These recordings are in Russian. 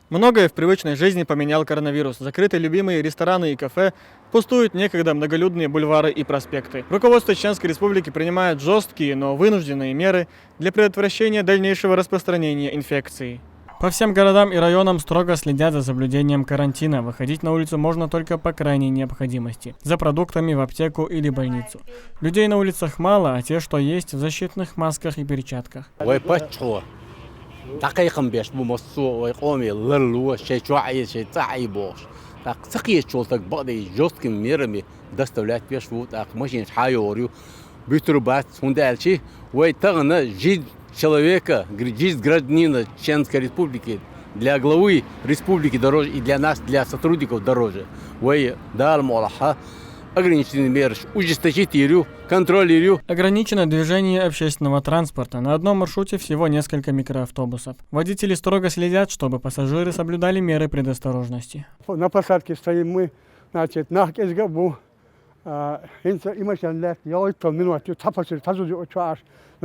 Многое в привычной жизни поменял коронавирус. Закрыты любимые рестораны и кафе, пустуют некогда многолюдные бульвары и проспекты. Руководство Чеченской Республики принимает жесткие, но вынужденные меры для предотвращения дальнейшего распространения инфекции. По всем городам и районам строго следят за соблюдением карантина. Выходить на улицу можно только по крайней необходимости. За продуктами в аптеку или больницу. Людей на улицах мало, а те, что есть, в защитных масках и перчатках. دقيقة باش بمصو ويقومي للو شيء شوعي شيء تعي بوش так سقي شولتك بعدي جوست ميرمي دستولات باش فوت اق ماشين حيوريو بيتربات هوندالشي ويتغنا جيد человека жить гражданина Чеченской Республики для главы республики дороже и для нас, для сотрудников дороже. Вы дал молоха. Ограниченные меры ужесточить контролирую. Ограничено движение общественного транспорта. На одном маршруте всего несколько микроавтобусов. Водители строго следят, чтобы пассажиры соблюдали меры предосторожности. На посадке стоим мы, значит, на Кезгабу. Но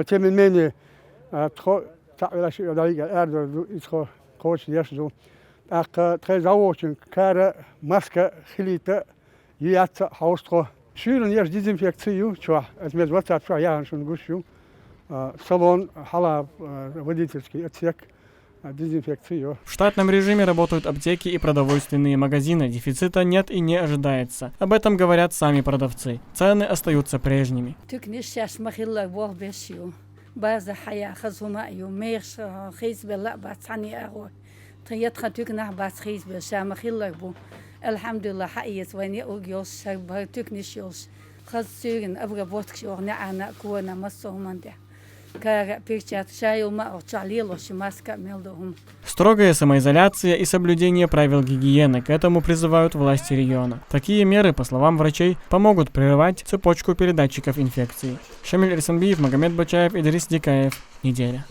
тем не менее, маска хилита. Яйца, хаустро. Ширин я дезинфекцию, чё, от меня 20 я schon гущу. Салон, хала, водительский отсек, дезинфекцию. В штатном режиме работают аптеки и продовольственные магазины. Дефицита нет и не ожидается. Об этом говорят сами продавцы. Цены остаются прежними. Alhamdulillah hayes wanneer ook jos tuknisjos خاصين أبغى بوتكش أنا كونا مسومنده كبيرчат шайума отчалило шмаска мелдохум. Строгая самоизоляция и соблюдение правил гигиены. К этому призывают власти региона. Такие меры, по словам врачей, помогут прерывать цепочку передатчиков инфекции. Шамиль Рисанбиев, Магомед Бачаев, Идрис Дикаев. Неделя.